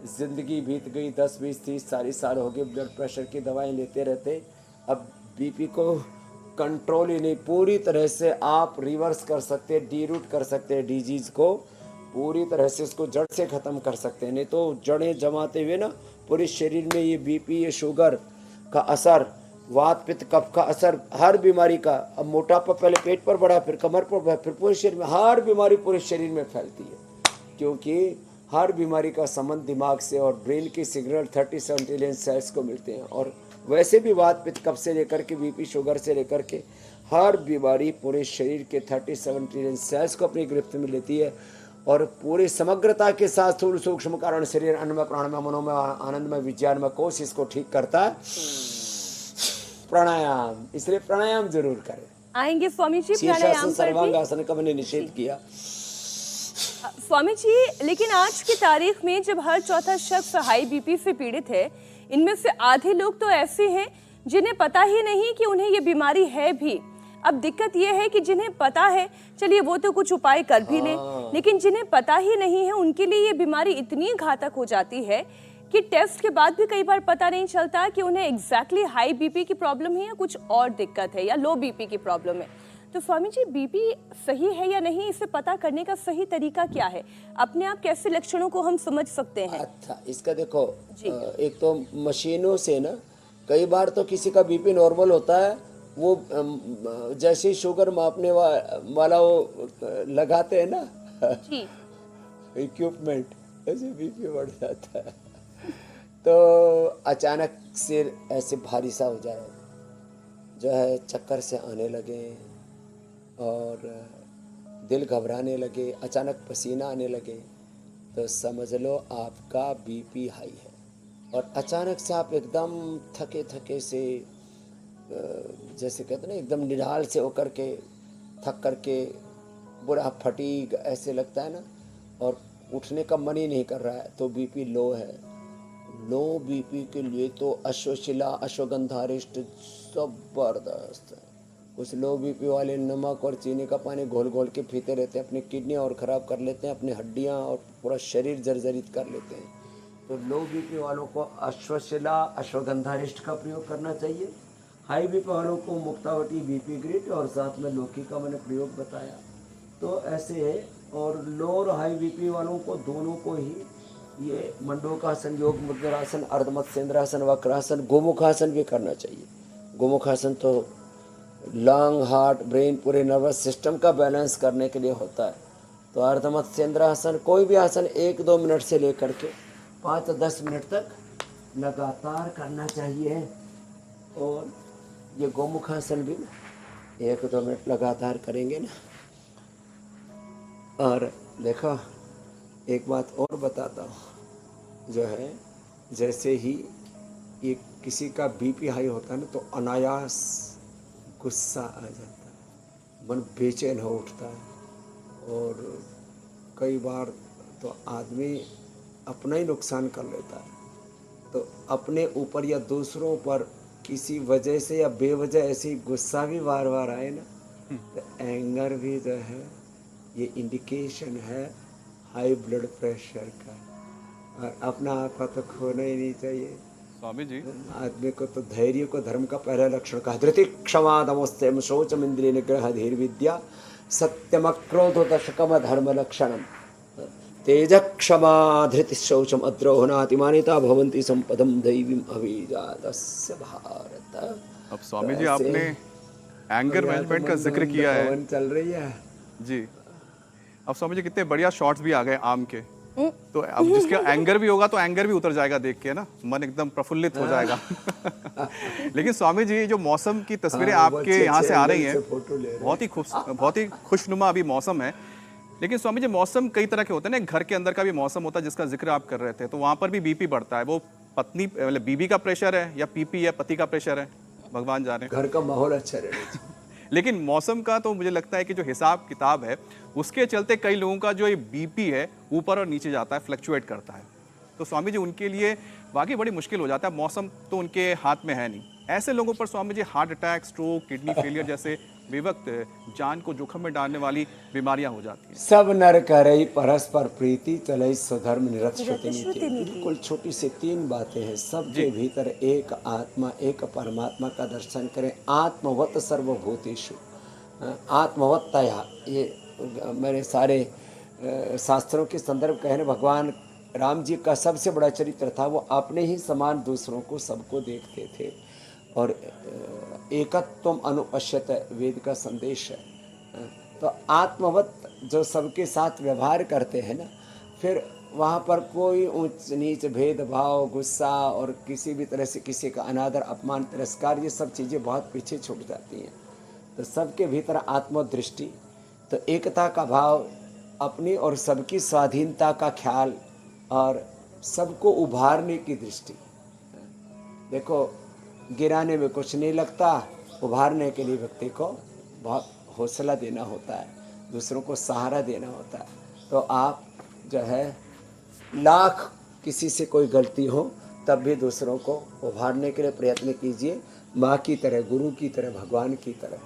ज़िंदगी बीत गई 10, 20, 30, 40 साल हो गए, ब्लड प्रेशर की दवाएं लेते रहते। अब बीपी को कंट्रोल ही नहीं, पूरी तरह से आप रिवर्स कर सकते हैं, डीरूट कर सकते हैं, डिजीज़ को पूरी तरह से उसको जड़ से ख़त्म कर सकते हैं। नहीं तो जड़ें जमाते हुए ना पूरे शरीर में ये बीपी, ये शुगर का असर वात पित्त कफ का असर हर बीमारी का, अब मोटापा पहले पेट पर बढ़ा, फिर कमर पर बढ़ा, फिर पूरे शरीर में, हर बीमारी पूरे शरीर में फैलती है, क्योंकि हर बीमारी का संबंध दिमाग से और ब्रेन के सिग्नल 37 ट्रिलियन सेल्स को मिलते हैं। और वैसे भी वात पित्त कफ से लेकर के बीपी शुगर से लेकर के हर बीमारी पूरे शरीर के 37 ट्रिलियन सेल्स को अपनी गिरफ्त में लेती है, और पूरे समग्रता के साथ स्थूल सूक्ष्म कारण शरीर अन्नमय प्राणमय मनोमय आनंदमय विज्ञानमय कोश इसको ठीक करता है। प्राणायाम, इसलिए प्राणायाम जरूर करें। आएंगे स्वामी जी शीर्षासन प्राणायाम पर भी। सर्वांगासन का मैंने निषेध किया। स्वामी जी, लेकिन आज की तारीख में जब हर चौथा शख्स हाई बीपी से पीड़ित है, इनमें से आधे लोग तो ऐसे हैं जिन्हें पता ही नहीं कि उन्हें ये बीमारी है भी। अब दिक्कत ये है कि जिन्हें पता है, चलिए वो तो कुछ उपाय कर भी लें, लेकिन जिन्हें पता ही नहीं है उनके लिए ये बीमारी इतनी घातक हो जाती है कि टेस्ट के बाद भी कई बार पता नहीं चलता कि उन्हें एग्जैक्टली हाई बीपी की प्रॉब्लम है या कुछ और दिक्कत है या लो बीपी की प्रॉब्लम है। तो स्वामी जी, बीपी सही है या नहीं, इसे पता करने का सही तरीका क्या है? अपने आप कैसे लक्षणों को हम समझ सकते हैं? अच्छा, इसका देखो, एक तो मशीनों से ना कई बार तो किसी का बीपी नॉर्मल होता है, वो जैसे ही शुगर मापने वाला वो लगाते हैं ना जी। इक्विपमेंट, ऐसे बीपी बढ़ जाता है। तो अचानक सिर ऐसे भारी सा हो जाए, जो है चक्कर से आने लगे और दिल घबराने लगे, अचानक पसीना आने लगे, तो समझ लो आपका बीपी हाई है। और अचानक से आप एकदम थके थके से, जैसे कहते हैं ना, एकदम निढाल से होकर के थक करके बुरा फटीग ऐसे लगता है ना, और उठने का मन ही नहीं कर रहा है, तो बीपी लो है। लो बीपी के लिए तो अश्वशिला अश्वगंधारिष्ट जबरदस्त है। उस लो बीपी वाले नमक और चीनी का पानी घोल घोल के पीते रहते हैं, अपनी किडनियाँ और ख़राब कर लेते हैं, अपनी हड्डियाँ और पूरा शरीर जर्जरित कर लेते हैं। तो लो बीपी वालों को अश्वशिला अश्वगंधारिष्ट का प्रयोग करना चाहिए। हाई बीपी वालों को मुक्तावटी बीपी ग्रिड और साथ में लौकी का मैंने प्रयोग बताया। तो ऐसे है, और लो और हाई बीपी वालों को दोनों को ही ये मंडूकासन, योग मुद्रासन, अर्धमत्स्येंद्रासन, वक्रासन, गोमुखासन भी करना चाहिए। गोमुखासन तो लंग, हार्ट, ब्रेन, पूरे नर्वस सिस्टम का बैलेंस करने के लिए होता है। तो अर्धमत्स्येंद्रासन, कोई भी आसन 1-2 मिनट से लेकर के 5-10 मिनट तक लगातार करना चाहिए। और ये गोमुखासन भी 1-2 मिनट लगातार करेंगे ना। और देखो, एक बात और बताता हूँ, जो है जैसे ही ये किसी का बीपी हाई होता है ना, तो अनायास गुस्सा आ जाता है, मन बेचैन हो उठता है, और कई बार तो आदमी अपना ही नुकसान कर लेता है। तो अपने ऊपर या दूसरों पर किसी वजह से या बेवजह ऐसी गुस्सा भी बार बार आए ना, तो एंगर भी जो है ये इंडिकेशन है हाई ब्लड प्रेशर का। और अपना आपका तो खोना ही नहीं चाहिए। स्वामी जी, आदमी को तो धैर्य को धर्म का पहला लक्षण कहा। धृति क्षमा दमोस्त्यम शौचम इंद्रिय निग्रह धीर विद्या सत्यम अक्रोधो दशकम धर्म लक्षणम तेज क्षमा धृति शौचम अद्रोह नातिमानिता भवन्ति संपदम दैवीम अभिजातस्य भारत। अब स्वामी जी, आपने एंगर मैनेजमेंट का जिक्र किया है, चल रही है जी। अब स्वामी जी, कितने बढ़िया शॉट्स भी आ गए आम के। तो अब जिसका एंगर भी होगा तो एंगर भी उतर जाएगा देख के ना, मन एकदम प्रफुल्लित हो जाएगा। लेकिन स्वामी जी, जो मौसम की तस्वीरें आपके यहाँ से आ रही हैं, बहुत ही खुशनुमा अभी मौसम है। लेकिन स्वामी जी, मौसम कई तरह के होते हैं ना, घर के अंदर का भी मौसम होता है जिसका जिक्र आप कर रहे थे, तो वहाँ पर भी बीपी बढ़ता है। वो पत्नी मतलब बीबी का प्रेशर है या पीपी या पति का प्रेशर है, भगवान जाने। घर का माहौल अच्छा रहना। लेकिन मौसम का तो मुझे लगता है कि जो हिसाब किताब है उसके चलते कई लोगों का जो ये बीपी है ऊपर और नीचे जाता है, फ्लक्चुएट करता है। तो स्वामी जी, उनके लिए वाकई बड़ी मुश्किल हो जाता है। मौसम तो उनके हाथ में है नहीं। ऐसे लोगों पर Swami ji heart attack, stroke, kidney failure जैसे बेवक्त जान को जोखिम में डालने वाली बीमारियां हो जाती हैं। सब नर करई परस्पर प्रीति चलई स्वधर्म निरत श्रुति नीति। बिल्कुल छोटी सी 3 बातें हैं। सबके भीतर एक आत्मा, एक परमात्मा का दर्शन करें। आत्मवत सर्वभूतेषु, आत्मवत्तया, ये मेरे सारे शास्त्रों के संदर्भ कहने, भगवान राम जी का सबसे बड़ा चरित्र था, वो अपने ही समान दूसरों को सबको देखते थे। और एकत्वम अनुपश्यत वेद का संदेश है। तो आत्मवत जो सबके साथ व्यवहार करते हैं ना, फिर वहाँ पर कोई ऊंच नीच भेदभाव गुस्सा और किसी भी तरह से किसी का अनादर अपमान तिरस्कार ये सब चीज़ें बहुत पीछे छूट जाती हैं। तो सबके भीतर आत्मदृष्टि, तो एकता का भाव, अपनी और सबकी स्वाधीनता का ख्याल और सबको उभारने की दृष्टि। देखो गिराने में कुछ नहीं लगता, उभारने के लिए व्यक्ति को बहुत हौसला देना होता है, दूसरों को सहारा देना होता है। तो आप जो है लाख किसी से कोई गलती हो तब भी दूसरों को उभारने के लिए प्रयत्न कीजिए, माँ की तरह, गुरु की तरह, भगवान की तरह।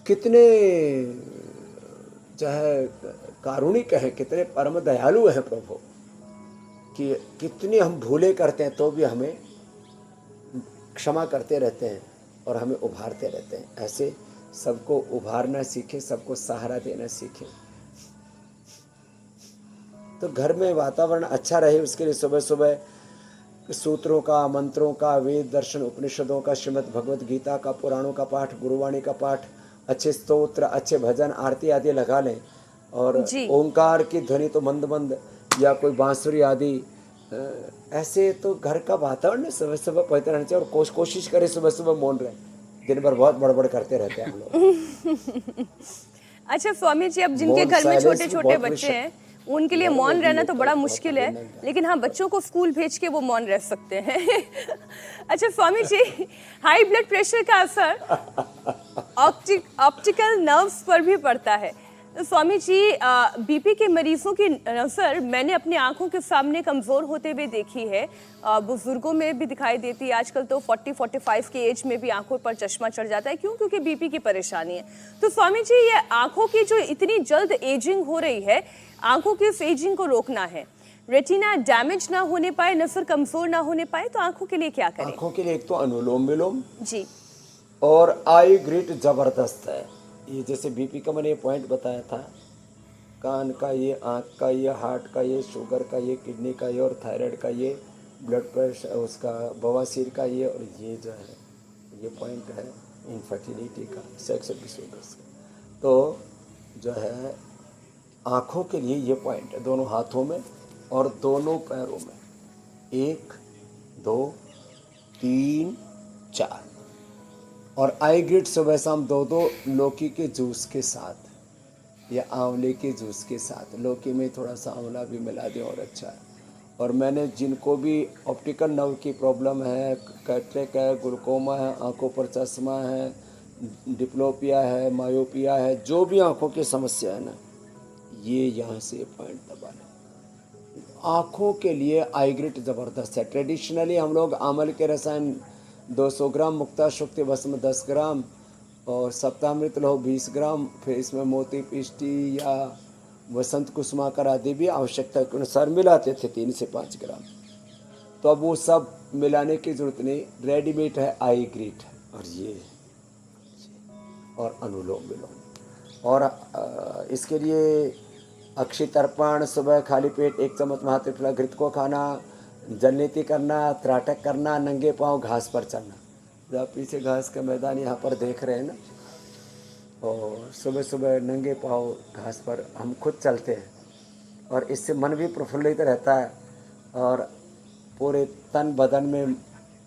कितने जो है कारुणिक हैं, कितने परम दयालु हैं प्रभु, कि कितने हम भूले करते हैं तो भी हमें क्षमा करते रहते हैं और हमें उभारते रहते हैं। ऐसे सबको उभारना सीखें, सबको सहारा देना सीखें। तो घर में वातावरण अच्छा रहे, उसके लिए सुबह सुबह सूत्रों का, मंत्रों का, वेद दर्शन उपनिषदों का, श्रीमद् भगवत गीता का, पुराणों का पाठ, गुरुवाणी का पाठ, अच्छे स्तोत्र, अच्छे भजन आरती आदि लगा लें। और ओंकार की ध्वनि तो मंद मंद या कोई बांसुरी आदि, ऐसे तो घर का वातावरण सुबह सुबह पवित्र रहना चाहिए। और कोशिश करें सुबह सुबह मौन रहे, दिन भर बहुत बड़बड़ करते रहते हैं हम लोग। अच्छा स्वामी जी, अब जिनके घर में छोटे छोटे बच्चे हैं उनके लिए मौन रहना तो बड़ा मुश्किल है, लेकिन हाँ बच्चों को स्कूल भेज के वो मौन रह सकते हैं। अच्छा Swami ji, high blood pressure का असर ऑप्टिकल नर्व्स पर भी पड़ता है। तो स्वामी जी, बीपी के मरीजों की नज़र मैंने अपनी आंखों के सामने कमज़ोर होते हुए देखी है, बुजुर्गों में भी दिखाई देती है। आजकल तो 40-45 की एज में भी आंखों पर चश्मा चढ़ जाता है। क्यों? क्योंकि बीपी की परेशानी है। तो स्वामी जी, ये आंखों की जो इतनी जल्द एजिंग हो रही है, आंखों की इस एजिंग को रोकना है, रेटिना डैमेज ना होने पाए, नजर कमजोर ना होने पाए, तो आंखों के लिए क्या करें? आंखों के लिए एक तो अनुलोम विलोम जी, और आई ग्रिट जबरदस्त है। ये जैसे बीपी का मैंने ये पॉइंट बताया था, कान का ये, आँख का ये, हार्ट का ये, शुगर का ये, किडनी का ये और थायराइड का ये, ब्लड प्रेशर उसका, बवासीर का ये, और ये जो है ये पॉइंट है इनफर्टिलिटी का, सेक्स डिसऑर्डर्स का। तो जो है आँखों के लिए ये पॉइंट है, दोनों हाथों में और दोनों पैरों में, 1 2 3 4। और आई ग्रिट सुबह शाम 2-2 लौकी के जूस के साथ या आंवले के जूस के साथ, लौकी में थोड़ा सा आंवला भी मिला दें और अच्छा है। और मैंने जिनको भी ऑप्टिकल नर्व की प्रॉब्लम है, कैटरेक्ट है, ग्लूकोमा है, आंखों पर चश्मा है, डिप्लोपिया है, मायोपिया है, जो भी आंखों की समस्या है ना, ये यहाँ से पॉइंट दबा लें। आँखों के लिए आई ग्रिट ज़बरदस्त है। ट्रेडिशनली हम लोग आमल के रसायन 200 ग्राम, मुक्ता शुक्ति भस्म 10 ग्राम और सप्तामृत लौह 20 ग्राम, फिर इसमें मोती पिष्टी या वसंत कुसुमाकर आदि भी आवश्यकता के अनुसार मिलाते थे 3 से 5 ग्राम। तो अब वो सब मिलाने की जरूरत नहीं, रेडीमेड है आई ग्रिट और ये और अनुलोम विलोम। और इसके लिए अक्षय तर्पण, सुबह खाली पेट 1 चम्मच महात्रिफला घृत को खाना, जलनीति करना, त्राटक करना, नंगे पांव घास पर चलना। जब आप पीछे घास का मैदान यहाँ पर देख रहे हैं ना, और सुबह सुबह नंगे पांव घास पर हम खुद चलते हैं और इससे मन भी प्रफुल्लित रहता है और पूरे तन बदन में,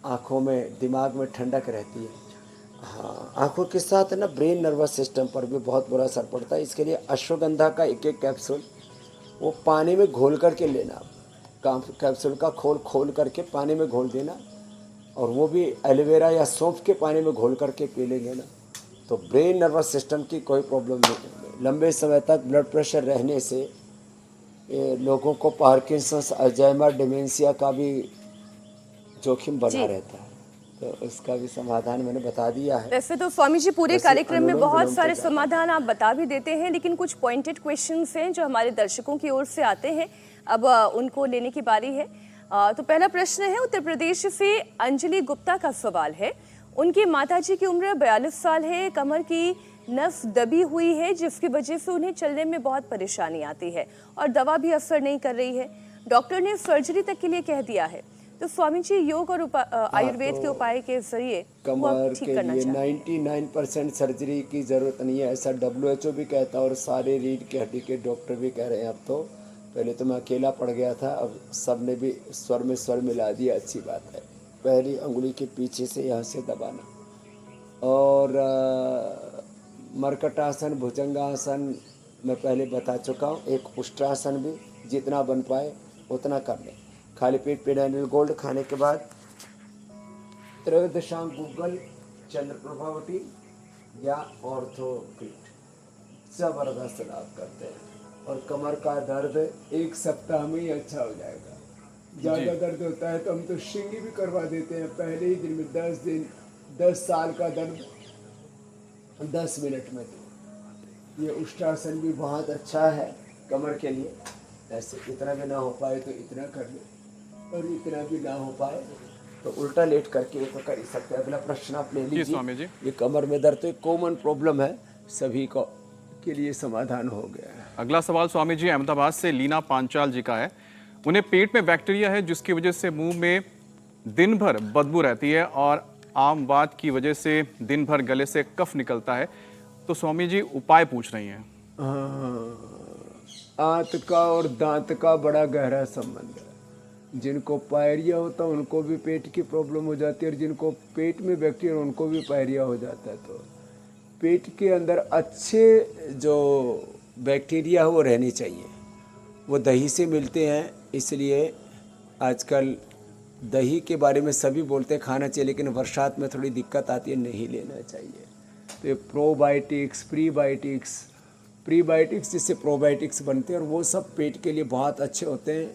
आँखों में, दिमाग में ठंडक रहती है। हाँ, आँखों के साथ ना ब्रेन नर्वस सिस्टम पर भी बहुत बुरा असर पड़ता है। इसके लिए अश्वगंधा का 1-1 कैप्सूल वो पानी में घोल करके लेना, कैप्सूल का खोल खोल करके पानी में घोल देना, और वो भी एलोवेरा या सौंफ के पानी में घोल करके पी लेंगे ना, तो ब्रेन नर्वस सिस्टम की कोई प्रॉब्लम नहीं। लंबे समय तक ब्लड प्रेशर रहने से लोगों को पार्किंसंस, अल्जाइमर, डिमेंशिया का भी जोखिम बना रहता है। तो उसका भी समाधान मैंने बता दिया है। वैसे तो स्वामी जी पूरे कार्यक्रम में बहुत सारे समाधान आप बता भी देते हैं, लेकिन कुछ पॉइंटेड क्वेश्चंस हैं जो हमारे दर्शकों की ओर से आते हैं, अब उनको लेने की बारी है। तो पहला प्रश्न है उत्तर प्रदेश से अंजलि गुप्ता का सवाल है। उनकी माताजी की उम्र 42 साल है, कमर की नस दबी हुई है जिसकी वजह से उन्हें चलने में बहुत परेशानी आती है और दवा भी असर नहीं कर रही है। डॉक्टर ने सर्जरी तक के लिए कह दिया है। तो स्वामी जी योग और आयुर्वेद के उपाय के जरिए वो आप कमर ठीक के करना लिए चाहते 99% सर्जरी की ज़रूरत नहीं है, ऐसा WHO भी कहता है और सारे रीढ़ की हड्डी के डॉक्टर भी कह रहे हैं। अब तो पहले तो मैं अकेला पड़ गया था, अब सब ने भी स्वर में स्वर मिला दिया। अच्छी बात है। पहली अंगुली के पीछे से यहाँ से दबाना, और मरकटासन, भुजंगासन मैं पहले बता चुका हूँ। एक उष्ट्रासन भी जितना बन पाए उतना कर लें। खाली पेट पेडाइनल गोल्ड खाने के बाद त्रयोदशांग गूगल, चंद्र प्रभावती या ऑर्थोग्रिड जबरदस्त लाभ करते हैं। और कमर का दर्द एक सप्ताह में ही अच्छा हो जाएगा। ज़्यादा दर्द होता है तो हम तो शिंगी भी करवा देते हैं पहले ही दिन में। 10 दिन, 10 साल का दर्द 10 मिनट में दो। ये उष्ट्रासन भी बहुत अच्छा है कमर के लिए। ऐसे इतना भी ना हो पाए तो इतना कर ले, और इतना भी ना हो पाए तो उल्टा लेट करके ये तो कर ही सकते हैं। अगला प्रश्न आप ले लीजिए। स्वामी जी। ये कमर में दर्द तो एक कॉमन प्रॉब्लम है, सभी को के लिए समाधान हो गया है। अगला सवाल स्वामी जी अहमदाबाद से लीना पांचाल जी का है। उन्हें पेट में बैक्टीरिया है जिसकी वजह से मुंह में दिन भर बदबू रहती है और आम बात की वजह से दिन भर गले से कफ निकलता है। तो स्वामी जी उपाय पूछ रही हैं। आंत का और दांत का बड़ा गहरा संबंध है। जिनको पायरिया होता है उनको भी पेट की प्रॉब्लम हो जाती है, और जिनको पेट में बैक्टीरिया उनको भी पायरिया हो जाता है। तो पेट के अंदर अच्छे जो बैक्टीरिया है वो रहनी चाहिए। वो दही से मिलते हैं, इसलिए आजकल दही के बारे में सभी बोलते हैं खाना चाहिए, लेकिन बरसात में थोड़ी दिक्कत आती है, नहीं लेना चाहिए। तो ये प्रोबायोटिक्स, प्रीबायोटिक्स जिससे प्रोबायोटिक्स बनते हैं, और वो सब पेट के लिए बहुत अच्छे होते हैं।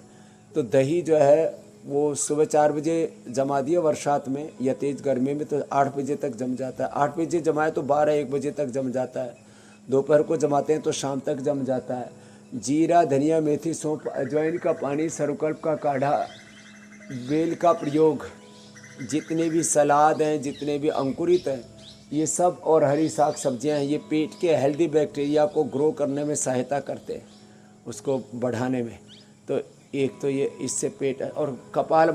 तो दही जो है वो सुबह 4 बजे जमा दिया बरसात में या तेज़ गर्मी में तो 8 बजे तक जम जाता है। 8 बजे जमाए तो 12-1 बजे तक जम जाता है। दोपहर को जमाते हैं तो शाम तक जम जाता है। जीरा, धनिया, मेथी, सौंफ, अजवाइन का पानी, सरकल्प का काढ़ा, बेल का प्रयोग, जितने भी सलाद हैं, जितने भी अंकुरित हैं, ये सब, और हरी साग सब्जियां हैं, ये पेट के हेल्दी बैक्टीरिया को ग्रो करने में सहायता करते हैं, उसको बढ़ाने में। तो एक तो ये इससे पेट, और कपाल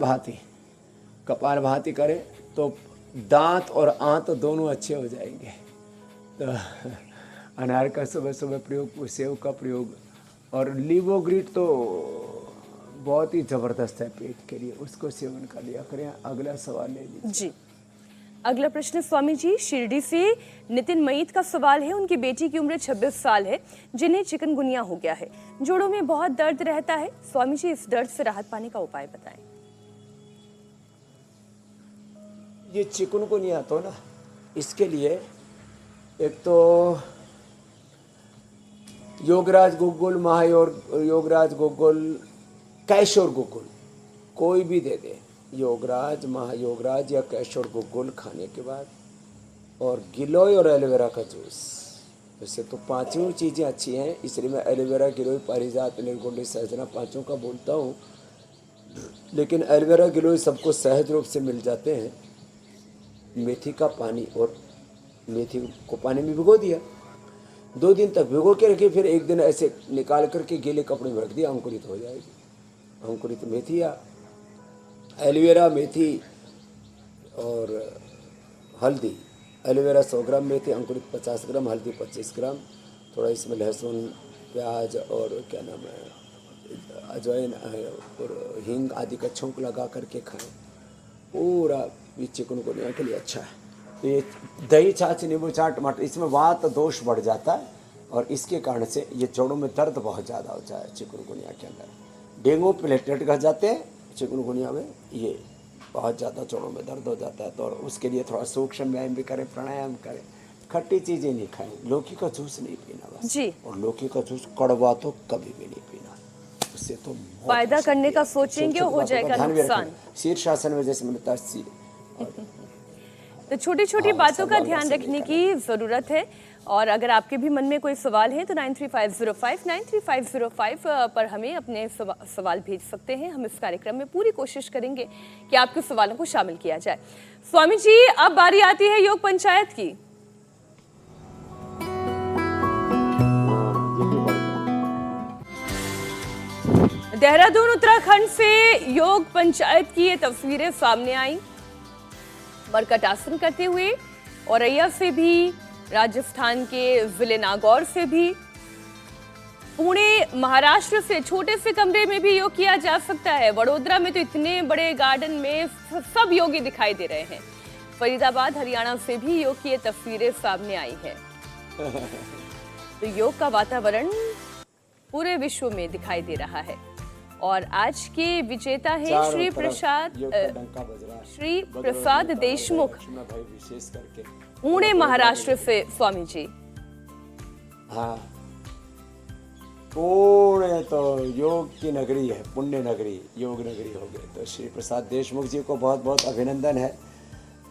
भाती करें तो दांत और आंत दोनों अच्छे हो जाएंगे। तो अनार का सुबह सुबह प्रयोग, सेव का प्रयोग, और लीवोग्रिड तो बहुत ही ज़बरदस्त है पेट के लिए, उसको सेवन कर लिया करें। अगला सवाल ले लीजिए जी। अगला प्रश्न स्वामी जी शिरडी से नितिन मईत का सवाल है। उनकी बेटी की उम्र 26 साल है, जिन्हें चिकनगुनिया हो गया है। जोड़ों में बहुत दर्द रहता है। स्वामी जी इस दर्द से राहत पाने का उपाय बताएं। ये चिकनगुनिया तो ना, इसके लिए एक तो योगराज गुग्गुल, योगराज गुग्गुल, कैशोर गुग्गुल कोई भी दे दे, योगराज, महायोगराज या कैशोर गुग्गुल खाने के बाद, और गिलोय और एलोवेरा का जूस। वैसे तो पांचों चीज़ें अच्छी हैं, इसलिए मैं एलोवेरा, गिलोय, पारिजात, निर्गुंडी, सहजना पांचों का बोलता हूँ। लेकिन एलोवेरा, गिलोय सबको सहज रूप से मिल जाते हैं। मेथी का पानी, और मेथी को पानी में भिगो दिया, 2 दिन तक भिगो के रखिए, फिर 1 दिन ऐसे निकाल करके गीले कपड़े में रख दिया, अंकुरित हो जाएगी। अंकुरित मेथी या एलोवेरा, मेथी और हल्दी। एलोवेरा 100 ग्राम, मेथी अंकुरित 50 ग्राम, हल्दी 25 ग्राम, थोड़ा इसमें लहसुन, प्याज और क्या नाम है, अजवाइन और हींग आदि का छौंक लगा करके खाएं। पूरा ये चिकनगुनिया के लिए अच्छा है। तो ये दही, छाछ, नींबू, चाट, टमाटर, इसमें वात दोष बढ़ जाता है, और इसके कारण से ये जोड़ों में दर्द बहुत ज़्यादा हो जाए चिकनगुनिया के अंदर। डेंगू प्लेटलेट घट जाते हैं चिकनगुनिया में, ये बहुत ज़्यादा जोड़ों में दर्द हो जाता है। तो और उसके लिए थोड़ा सूक्ष्म व्यायाम भी करें, प्राणायाम करें, खट्टी चीज़ें नहीं खाएं, लौकी का जूस नहीं पीना बस जी। और लौकी का जूस कड़वा तो कभी भी नहीं पीना, उससे तो फायदा करने का सोचेंगे हो जाएगा नुकसान। शीर्षासन में जैसे मिलता है तो छोटी छोटी बातों का ध्यान रखने की जरूरत है। और अगर आपके भी मन में कोई सवाल है तो 9350593505 पर हमें अपने सवाल भेज सकते हैं। हम इस कार्यक्रम में पूरी कोशिश करेंगे कि आपके सवालों को शामिल किया जाए। स्वामी जी अब बारी आती है योग पंचायत की। देहरादून उत्तराखंड से योग पंचायत की ये तस्वीरें सामने आई। मरकट आसन करते हुए औरैया से भी, राजस्थान के जिले नागौर से भी, पुणे महाराष्ट्र से छोटे से कमरे में भी योग किया जा सकता है। वडोदरा में तो इतने बड़े गार्डन में सब योगी दिखाई दे रहे हैं। फरीदाबाद हरियाणा से भी योग की ये तस्वीरें सामने आई हैं। तो योग का वातावरण पूरे विश्व में दिखाई दे रहा है। और आज के विजेता हैं श्री प्रसाद देशमुख, विशेष करके पुणे महाराष्ट्र से स्वामी जी। हाँ, पुणे तो योग की नगरी है, पुण्य नगरी, योग नगरी हो गई। तो श्री प्रसाद देशमुख जी को बहुत बहुत अभिनंदन है।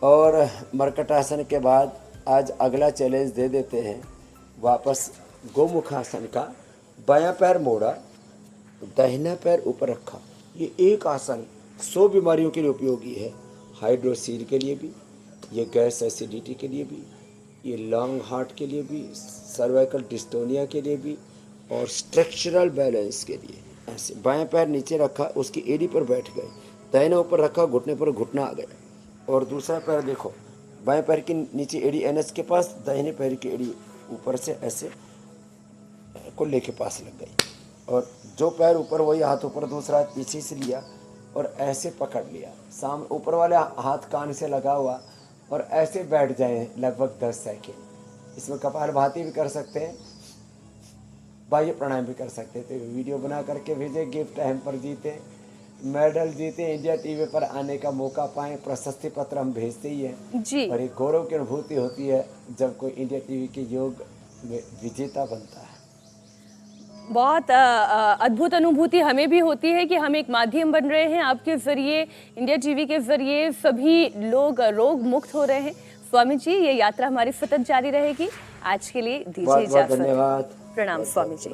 और मरकटासन के बाद आज अगला चैलेंज दे देते हैं वापस गोमुखासन का। बायां पैर मोड़ा, दाहिना पैर ऊपर रखा। ये एक आसन 100 बीमारियों के लिए उपयोगी है। हाइड्रोसील के लिए भी, ये गैस एसिडिटी के लिए भी, ये लॉन्ग हार्ट के लिए भी, सर्वाइकल डिस्टोनिया के लिए भी, और स्ट्रक्चरल बैलेंस के लिए। ऐसे बायां पैर नीचे रखा, उसकी एड़ी पर बैठ गए, दाहिना ऊपर रखा, घुटने पर घुटना आ गया। और दूसरा पैर देखो, बाएं पैर की नीचे एड़ी एनएस के पास, दाहिने पैर की एड़ी ऊपर से ऐसे कुल्ले के पास लग गई। और जो पैर ऊपर वही हाथ ऊपर, दूसरा हाथ पीछे से लिया और ऐसे पकड़ लिया। सामने ऊपर वाले हाथ कान से लगा हुआ और ऐसे बैठ जाए लगभग 10 सेकेंड। इसमें कपालभाति भी कर सकते हैं, बाह्य प्राणायाम भी कर सकते हैं। तो वीडियो बना करके भेजे, गिफ्ट हैम्पर जीते, मेडल जीते, इंडिया टीवी पर आने का मौका पाएं, प्रशस्ति पत्र हम भेजते ही हैं जी। और एक गौरव की अनुभूति होती है जब कोई इंडिया टीवी के योग में विजेता बनता है। बहुत अद्भुत अनुभूति हमें भी होती है कि हम एक माध्यम बन रहे हैं। आपके जरिए, इंडिया टीवी के जरिए सभी लोग रोग मुक्त हो रहे हैं। स्वामी जी, ये यात्रा हमारी सतत जारी रहेगी। आज के लिए दीजिए इजाजत। धन्यवाद। प्रणाम स्वामी जी।